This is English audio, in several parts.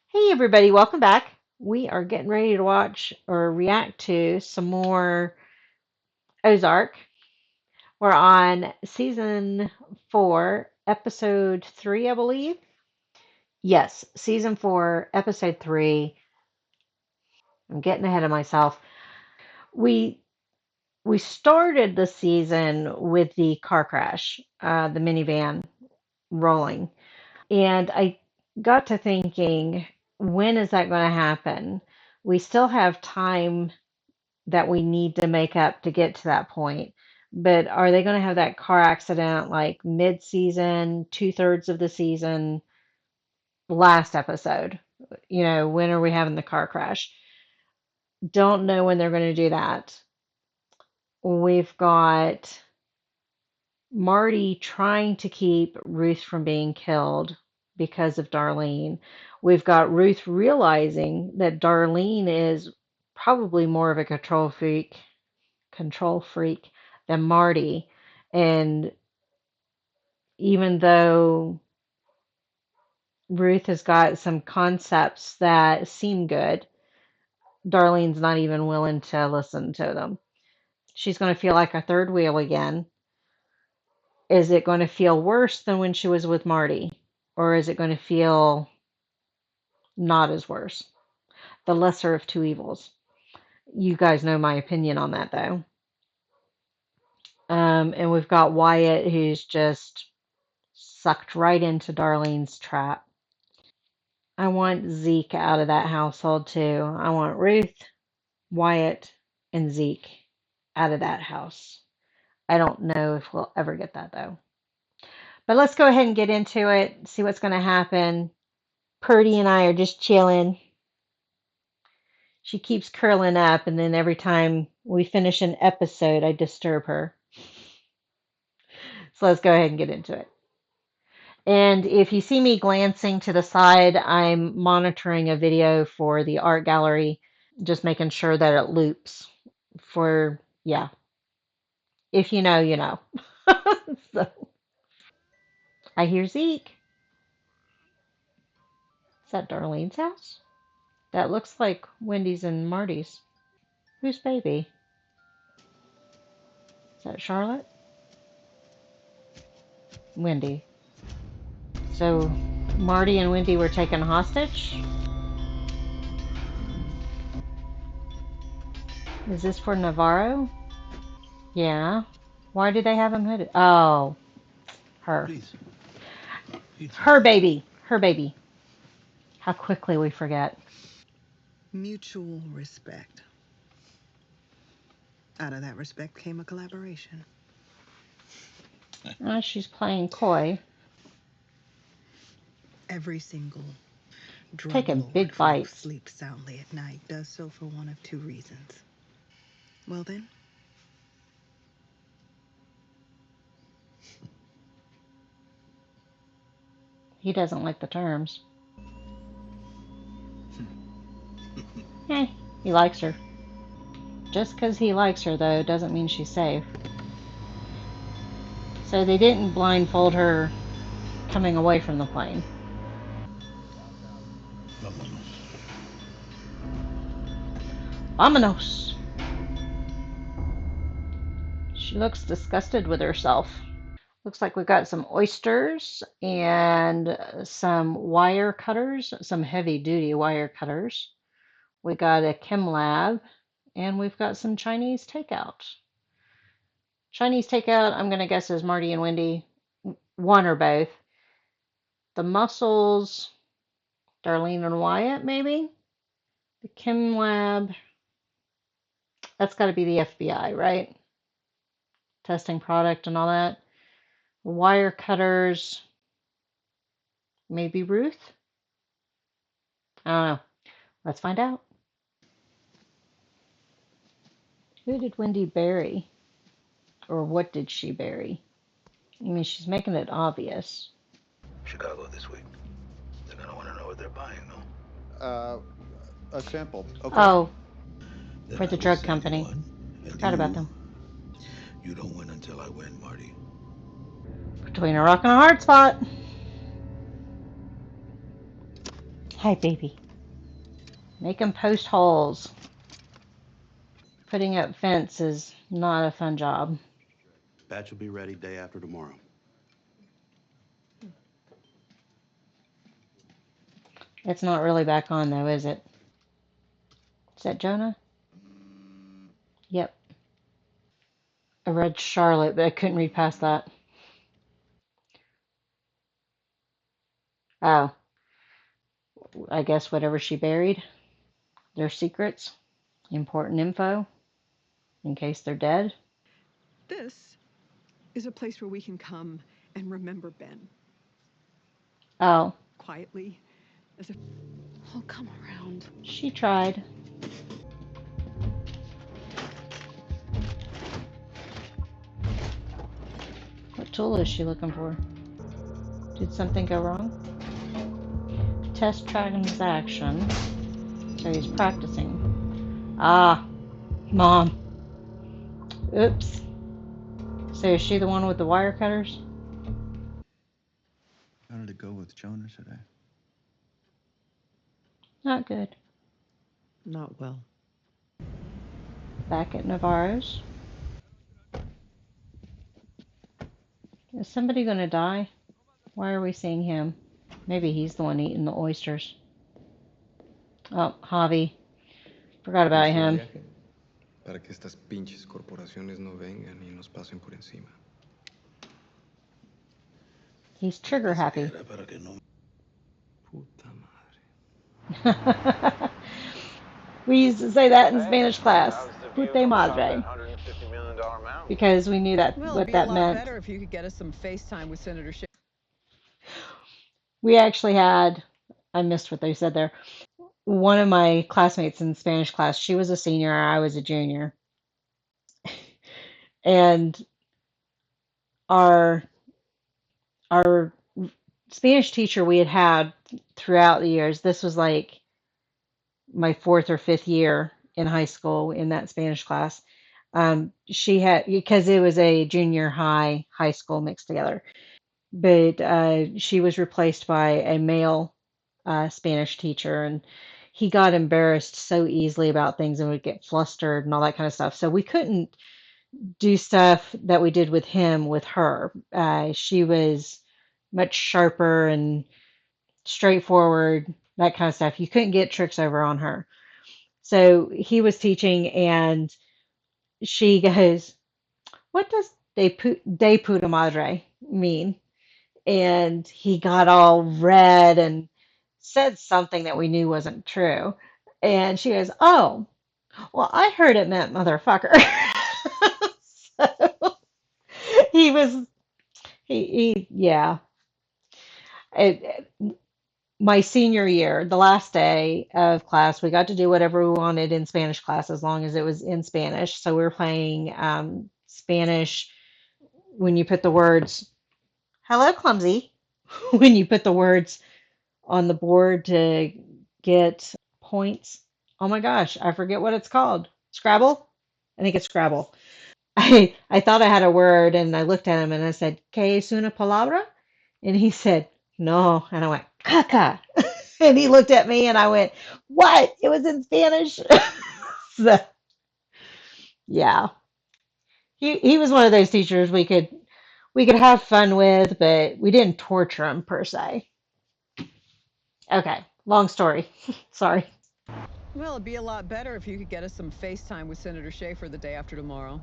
Hey everybody, welcome back. We are getting ready to watch or react to some more Ozark. We're on season 4, episode 3, I believe. Yes, season 4, episode 3. I'm getting ahead of myself. We we started the season with the car crash, the minivan rolling, and I got to thinking, when is that going to happen? We still have time that we need to make up to get to that point. But are they going to have that car accident like mid-season, two-thirds of the season, last episode? When are we having the car crash? Don't know when they're going to do that. We've got Marty trying to keep Ruth from being killed because of Darlene. We've got Ruth realizing that Darlene is probably more of a control freak than Marty. And even though Ruth has got some concepts that seem good, Darlene's not even willing to listen to them. She's going to feel like a third wheel again. Is it going to feel worse than when she was with Marty? Or is it going to feel not as worse? The lesser of two evils. You guys know my opinion on that, though. And we've got Wyatt, who's just sucked right into Darlene's trap. I want Zeke out of that household too. I want Ruth, Wyatt, and Zeke out of that house. I don't know if we'll ever get that though. But let's go ahead and get into it, see what's going to happen. Purdy and I are just chilling. She keeps curling up, and then every time we finish an episode, I disturb her. So let's go ahead and get into it. And if you see me glancing to the side, I'm monitoring a video for the art gallery, just making sure that it loops for, yeah, if you know, you know. So, I hear Zeke. Is that Darlene's house? That looks like Wendy's and Marty's. Whose baby? Is that Charlotte? Wendy. So Marty and Wendy were taken hostage? Is this for Navarro? Yeah. Why did they have him hooded? Oh, her. Please, pizza. Her baby. Her baby. How quickly we forget. Mutual respect. Out of that respect came a collaboration. She's playing coy, Every single drug taking lord big who bites. sleeps soundly at night does so for one of two reasons. Well, then, He doesn't like the terms. Eh, he likes her. Just because he likes her, though, doesn't mean she's safe. So they didn't blindfold her coming away from the plane. Vámonos. Vamonos! She looks disgusted with herself. Looks like we've got some oysters and some wire cutters, some heavy duty wire cutters. We got a chem lab and we've got some Chinese takeout. Chinese takeout, I'm going to guess, is Marty and Wendy. One or both. The mussels, Darlene and Wyatt, maybe? The chem lab, that's got to be the FBI, right? Testing product and all that. Wire cutters, maybe Ruth? I don't know. Let's find out. Who did Wendy bury? Or what did she bury? I mean, she's making it obvious. Chicago this week. They're gonna want to know what they're buying, no? Uh, a sample. Okay. Oh, Then for I the will drug send you company. one. And Forgot about them. you don't win until I win, Marty. Between a rock and a hard spot. Hi, baby. Make them post holes. Putting up fence is not a fun job. Batch will be ready day after tomorrow. It's not really back on though, is it? Is that Jonah? Yep. I read Charlotte, but I couldn't read past that. Oh, I guess whatever she buried, their secrets, important info, in case they're dead. This is a place where we can come and remember Ben Oh, quietly as a. Oh, come around. she tried. What tool is she looking for? Did something go wrong? Test transaction. So he's practicing. Ah, Mom. Oops. So is she the one with the wire cutters? How did it go with Jonah today? Not good. Not well. Back at Navarro's. Is somebody gonna die? Why are we seeing him? Maybe he's the one eating the oysters. Oh, Javi. Forgot about Nuestro him. viaje para que estas pinches corporaciones no vengan y nos pasen por encima. He's trigger Dice que happy. era para que no. Puta madre. We used to say that in Hey, Spanish class. how's the view Pute from the top of that madre. $150 million mountain? Because we knew that Well, what it'd be a that lot meant. better if you could get us some FaceTime with Senator Schaefer. We actually had, I missed what they said there. One of my classmates in Spanish class, she was a senior, I was a junior. And our our Spanish teacher we had throughout the years, this was like my fourth or fifth year in high school in that Spanish class. She had, because it was a junior high school mixed together, but she was replaced by a male Spanish teacher, and he got embarrassed so easily about things and would get flustered and all that kind of stuff. So we couldn't do stuff that we did with him with her. She was much sharper and straightforward, that kind of stuff. You couldn't get tricks over on her. So he was teaching, and she goes, "What does de puta madre mean?" And he got all red and said something that we knew wasn't true. And she goes, "Oh, well, I heard it meant motherfucker." So he was, yeah. It, my senior year, the last day of class, we got to do whatever we wanted in Spanish class as long as it was in Spanish. So we were playing Spanish when you put the words, hello, clumsy, when you put the words on the board to get points. Oh my gosh, I forget what it's called. Scrabble? I think it's Scrabble. I thought I had a word and I looked at him and I said, ¿Qué es una palabra? And he said, no. And I went, caca. And he looked at me and I went, what? It was in Spanish. So, yeah. He was one of those teachers we could have fun with, but we didn't torture him per se. Okay, long story. Sorry. Well, it'd be a lot better if you could get us some FaceTime with Senator Schaefer the day after tomorrow.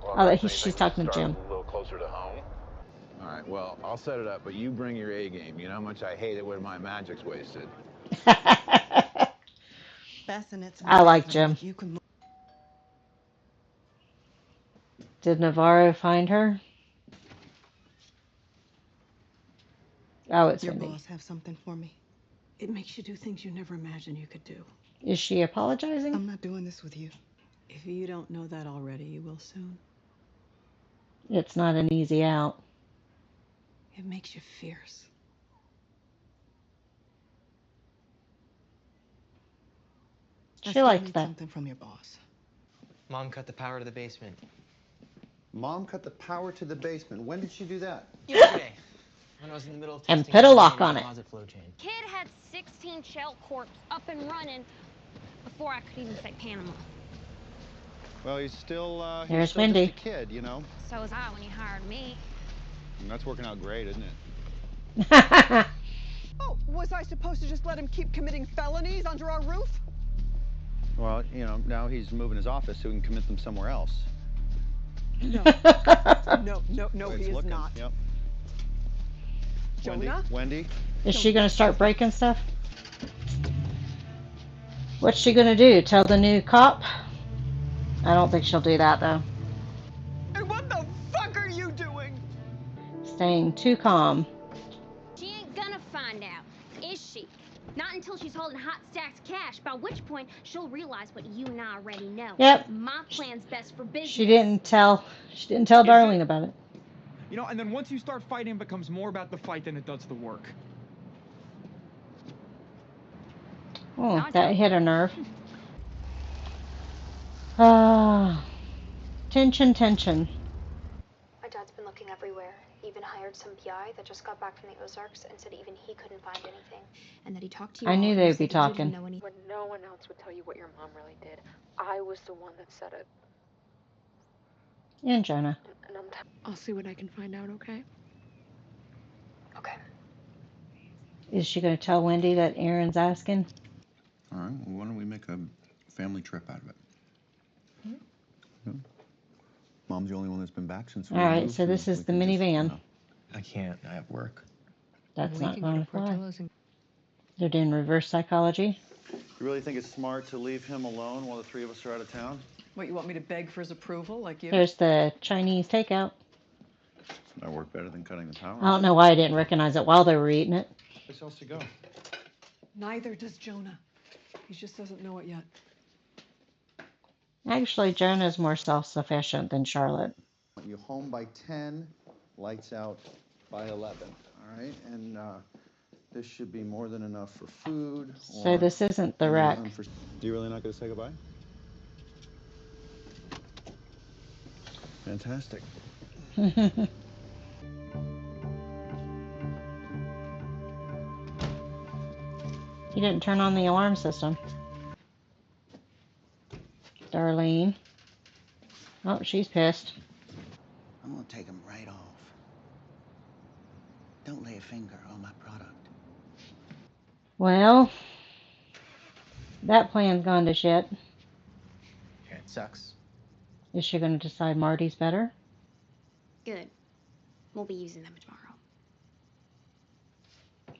Well, Oh, don't you she's think we should talking to start Jim. a little closer to home? All right, well, I'll set it up, but you bring your A game. You know how much I hate it when my magic's wasted. Bassinets and I like javelins, Jim. you can move. Did Navarro find her? Oh, it's Your Cindy. boss have something for me? It makes you do things you never imagined you could do. Is she apologizing? I'm not doing this with you. If you don't know that already, you will soon. It's not an easy out. It makes you fierce. I She still liked need that. something from your boss. Mom cut the power to the basement. Mom cut the power to the basement. When did she do that? Yesterday. When I was in the middle of and testing put a a lock manual on it. deposit flow chain. Kid had 16 shell corps up and running before I could even say Panama. Well, he's still There's just a Wendy. kid, you know. So was I when you hired me. And that's working out great, isn't it? Oh, was I supposed to just let him keep committing felonies under our roof? Well, you know, now he's moving his office so he can commit them somewhere else. No. No, he is not. Yep. Jonah? Wendy? Is she going to start breaking stuff? What's she going to do? Tell the new cop? I don't think she'll do that, though. And what the fuck are you doing? Staying too calm. She ain't gonna find out, is she? Not until she's holding hot stacks of cash, by which point she'll realize what you and I already know. Yep. My plan's best for business. She didn't tell Darling about it. You know, and then once you start fighting, it becomes more about the fight than it does the work. Oh, that hit a nerve. Ah, tension. My dad's been looking everywhere. He even hired some PI that just got back from the Ozarks and said even he couldn't find anything. And that he talked to you I all knew and you they'd said be that you talking. didn't know any. When no one else would tell you what your mom really did. I was the one that said it. And Jonah. And I'll see what I can find out, okay? Okay. Is she going to tell Wendy that Aaron's asking? All right, well, why don't we make a family trip out of it? Yeah. Mom's the only one that's been back since we All right, moved, so this is the minivan. I can't. I have work. That's not going to fly. They're doing reverse psychology. You really think it's smart to leave him alone while the three of us are out of town? What, you want me to beg for his approval like you? There's the Chinese takeout. That work better than cutting the power. I don't know why I didn't recognize it while they were eating it. Where's else to go? Neither does Jonah. He just doesn't know it yet. Actually, Jonah's more self-sufficient than Charlotte. Want you home by 10, lights out by 11, all right? And this should be more than enough for food. So this isn't the wreck. You really not going to say goodbye? Fantastic. He didn't turn on the alarm system. Darlene. Oh, she's pissed. I'm gonna take them right off. Don't lay a finger on my product. Well, that plan's gone to shit. Yeah, it sucks. Is she going to decide Marty's better? Good. We'll be using them tomorrow.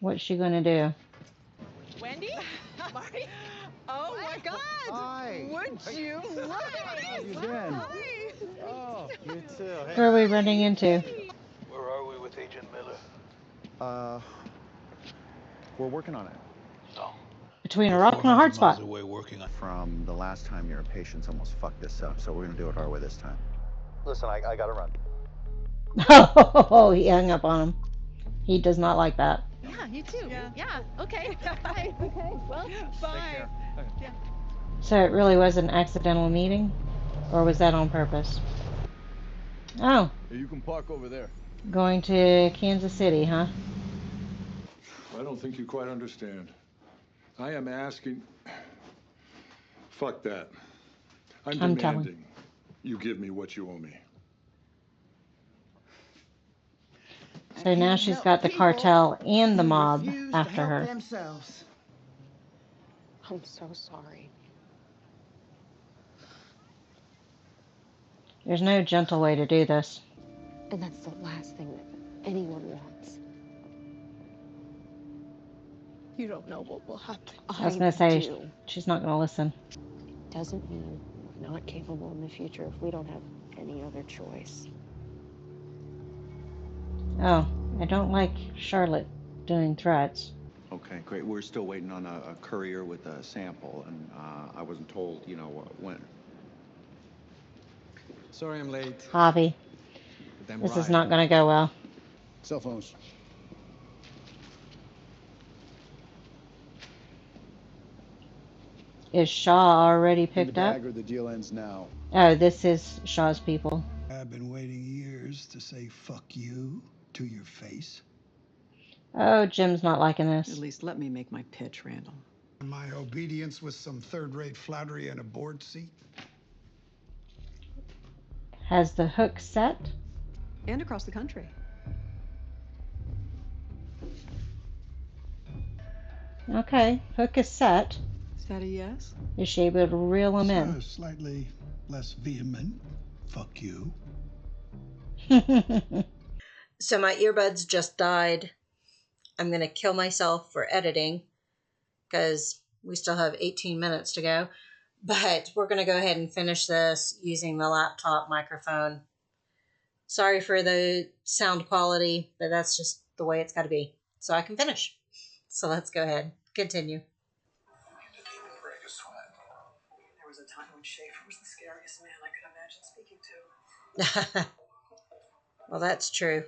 What's she going to do? Wendy? Marty? Oh my God! Hi. Would you look? How you been? Oh, you too. Hey. Who are we running into? Where are we with Agent Miller? We're working on it. No. Between a rock and a hard spot. Away working on. From the last time your patients almost fucked this up, so we're going to do it our way this time. Listen, I got to run. Oh, he hung up on him. He does not like that. Yeah, you too. Yeah, okay. Bye. Okay, well, Bye. Yeah. So it really was an accidental meeting? Or was that on purpose? Oh, You can park over there. going to Kansas City, huh? I don't think you quite understand. I am asking... Fuck that. I'm I'm demanding telling. you give me what you owe me. So now she's got the cartel and the mob after her. Themselves. I'm so sorry. There's no gentle way to do this. And that's the last thing that anyone wants. You don't know what will happen. I was going to say, she's not going to listen. Doesn't mean we're not capable in the future if we don't have any other choice. Oh, I don't like Charlotte doing threats. Okay, great. We're still waiting on a courier with a sample, and I wasn't told, you know, when. Sorry I'm late. Javi, Damn this right. is not going to go well. Cell phones. Is Shaw already picked up? Or the deal ends now. Oh, this is Shaw's people. I've been waiting years to say fuck you to your face. Oh, Jim's not liking this. At least let me make my pitch, Randall. My obedience with some third-rate flattery and a board seat. Has the hook set? And across the country. Okay, hook is set. Is that a yes? Is she able to reel him in? Slightly less vehement. Fuck you. So my earbuds just died. I'm going to kill myself for editing because we still have 18 minutes to go. But we're going to go ahead and finish this using the laptop microphone. Sorry for the sound quality, but that's just the way it's got to be so I can finish. So let's go ahead. Continue. There was a time when Schaefer was the scariest man I could imagine speaking to. Well, that's true.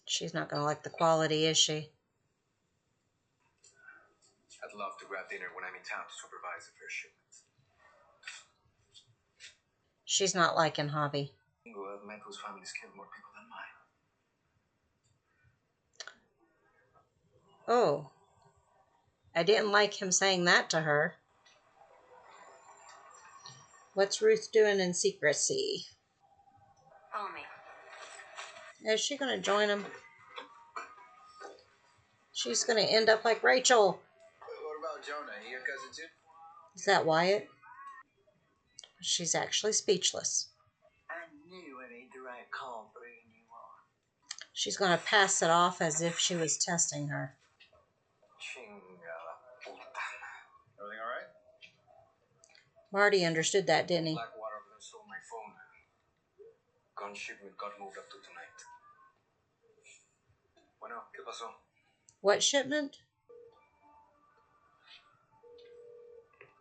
She's not going to like the quality, is she? I'd love to grab dinner when I'm in town to supervise the first shipment. She's not liking Javi. I've met whose families killed more people than mine. Oh. I didn't like him saying that to her. What's Ruth doing in secrecy? Follow me. Is she going to join him? She's going to end up like Rachel. What about Jonah? He your cousin too? Is that Wyatt? She's actually speechless. I knew I made the right call bringing you on. She's going to pass it off as if she was testing her. Everything all right? Marty understood that, didn't he? Blackwater stole my phone. Gun shipment got moved up to tonight. Bueno, ¿qué pasó? What shipment?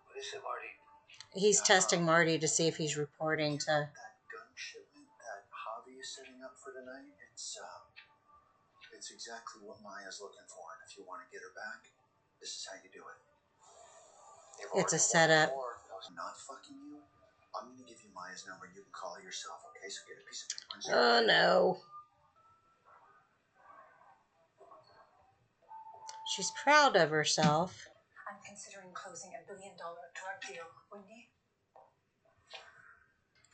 What is it, Marty? He's testing Marty to see if he's reporting to... That gun shipment that Javi is setting up for tonight, it's exactly what Maya's looking for. And if you want to get her back, this is how you do it. It's a setup. I'm not fucking you. I'm going to give you Maya's number. You can call her yourself, okay? So get a piece of paper and say... Oh, no. She's proud of herself. I'm considering closing $1 billion drug deal, Wendy.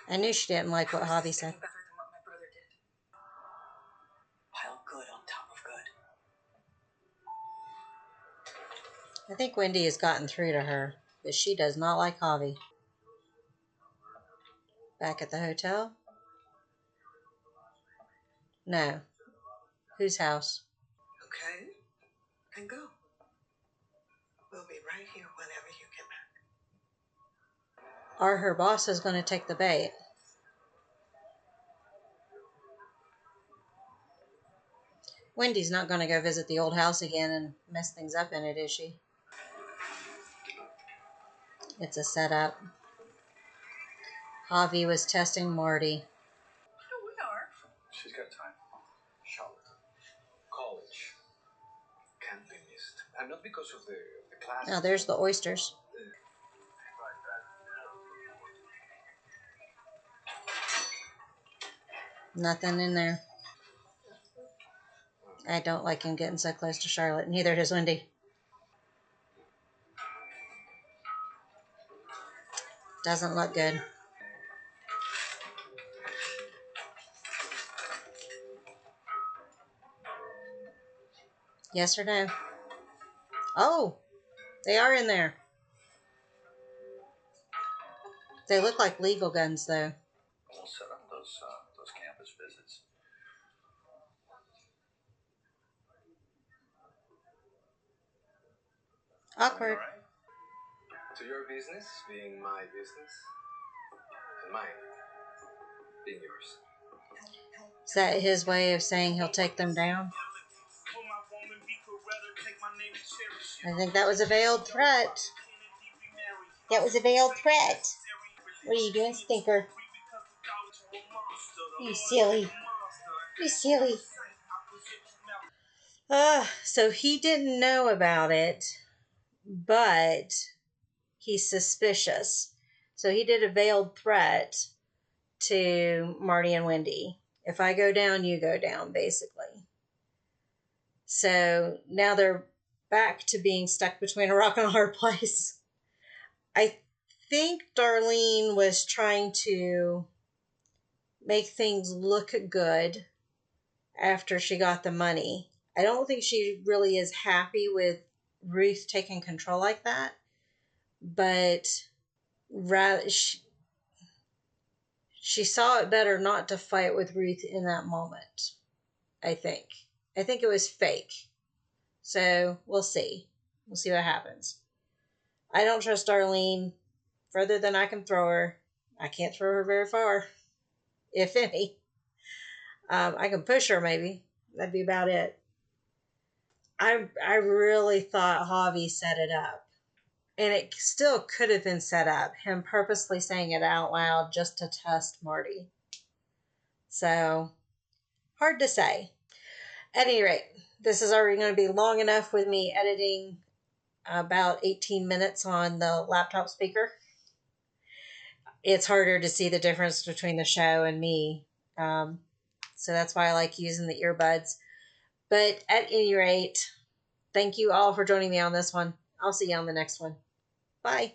I knew she didn't like what Javi said. Better than what my brother did. Pile good on top of good. I think Wendy has gotten through to her, but she does not like Javi. Back at the hotel? No. Whose house? Okay, then go. We'll be right here whenever you get back. Or her boss is going to take the bait. Wendy's not going to go visit the old house again and mess things up in it, is she? It's a setup. Javi was testing Marty. Here we are. She's got time. Charlotte. College. Can't be missed. And not because of the class. Now there's the oysters. Nothing in there. I don't like him getting so close to Charlotte. Neither does Wendy. Doesn't look good. Yes or no? Oh, they are in there. They look like legal guns, though. We'll set up those campus visits. Awkward. To your business being my business, and mine being yours. Is that his way of saying he'll take them down? I think that was a veiled threat. That was a veiled threat. What are you doing, stinker? You silly. You silly. So he didn't know about it, but he's suspicious. So he did a veiled threat to Marty and Wendy. If I go down, you go down, basically. So now they're back to being stuck between a rock and a hard place. I think Darlene was trying to make things look good after she got the money. I don't think she really is happy with Ruth taking control like that, but rather she saw it better not to fight with Ruth in that moment. I think it was fake. So we'll see. We'll see what happens. I don't trust Darlene further than I can throw her. I can't throw her very far, if any. I can push her maybe. That'd be about it. I really thought Javi set it up. And it still could have been set up. Him purposely saying it out loud just to test Marty. So, hard to say. At any rate, this is already going to be long enough with me editing about 18 minutes on the laptop speaker. It's harder to see the difference between the show and me. So that's why I like using the earbuds. But at any rate, thank you all for joining me on this one. I'll see you on the next one. Bye.